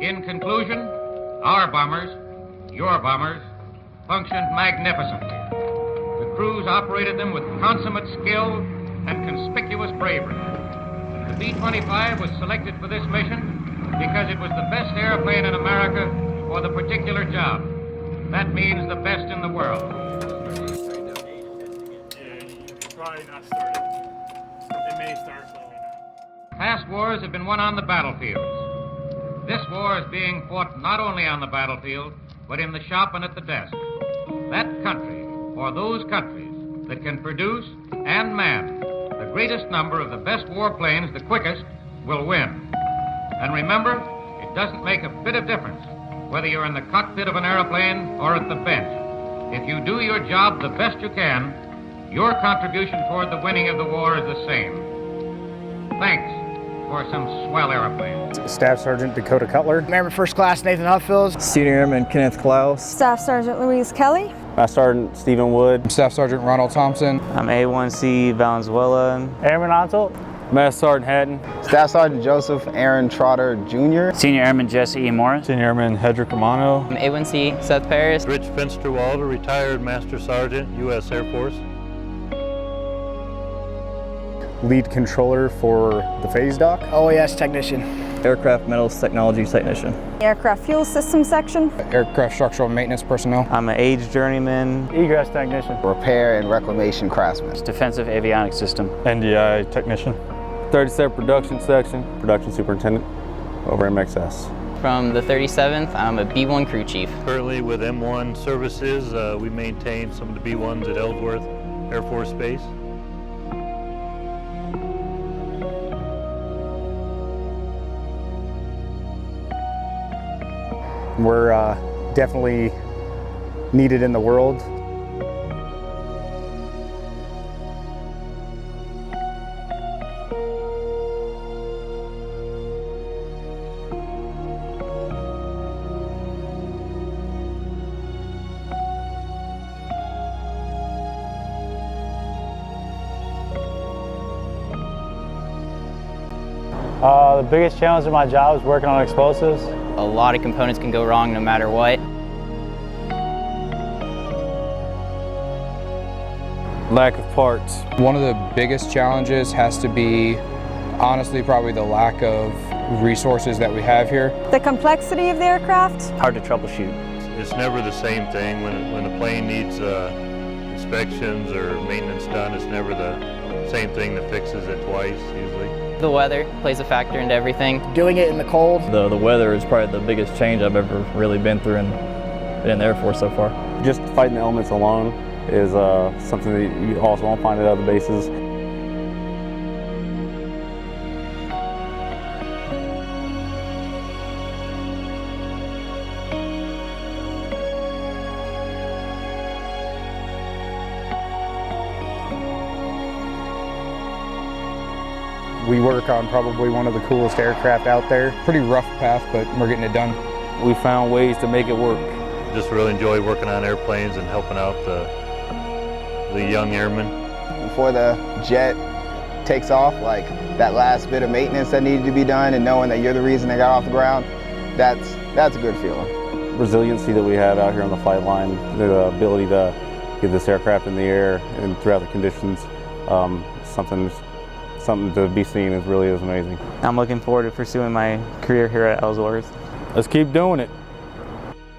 In conclusion, our bombers, your bombers, functioned magnificently. The crews operated them with consummate skill and conspicuous bravery. The B-25 was selected for this mission because it was the best airplane in America for the particular job. That means the best in the world. Probably not started. They may start slowly now. Past wars have been won on the battlefields. This war is being fought not only on the battlefield, but in the shop and at the desk. That country, or those countries, that can produce and man the greatest number of the best warplanes the quickest will win. And remember, it doesn't make a bit of difference whether you're in the cockpit of an airplane or at the bench. If you do your job the best you can, your contribution toward the winning of the war is the same. Thanks for some swell airplanes. Staff Sergeant Dakota Cutler. Airman First Class Nathan Huffield. Senior Airman Kenneth Klaus. Staff Sergeant Louise Kelly. Master Sergeant Stephen Wood. Staff Sergeant Ronald Thompson. I'm A1C Valenzuela. Airman Ontel. Master Sergeant Haddon. Staff Sergeant Joseph Aaron Trotter Jr. Senior Airman Jesse E. Morris. Senior Airman Hedrick Romano. I'm A1C Seth Paris. Rich Finsterwalder, retired Master Sergeant, U.S. Air Force. Lead controller for the phase dock. OAS technician. Aircraft Metals Technology Technician. Aircraft Fuel System Section. Aircraft Structural Maintenance Personnel. I'm an age journeyman. Egress technician. Repair and reclamation craftsman. Defensive Avionics System. NDI Technician. 37 Production Section. Production Superintendent over MXS. From the 37th, I'm a B-1 crew chief. Currently with M1 Services, we maintain some of the B-1s at Ellsworth Air Force Base. We're definitely needed in the world. The biggest challenge of my job is working on explosives. A lot of components can go wrong no matter what. Lack of parts. One of the biggest challenges has to be, honestly, probably the lack of resources that we have here. The complexity of the aircraft. Hard to troubleshoot. It's never the same thing. When a plane needs inspections or maintenance done, it's never the same thing that fixes it twice, usually. The weather plays a factor into everything. Doing it in the cold. The weather is probably the biggest change I've ever really been through in the Air Force so far. Just fighting the elements alone is something that you also won't find at other bases. We work on probably one of the coolest aircraft out there. Pretty rough path, but we're getting it done. We found ways to make it work. Just really enjoy working on airplanes and helping out the young airmen. Before the jet takes off, like that last bit of maintenance that needed to be done and knowing that you're the reason they got off the ground, that's a good feeling. Resiliency that we have out here on the flight line, the ability to get this aircraft in the air and throughout the conditions, something to be seen really is amazing. I'm looking forward to pursuing my career here at Ellsworth. Let's keep doing it.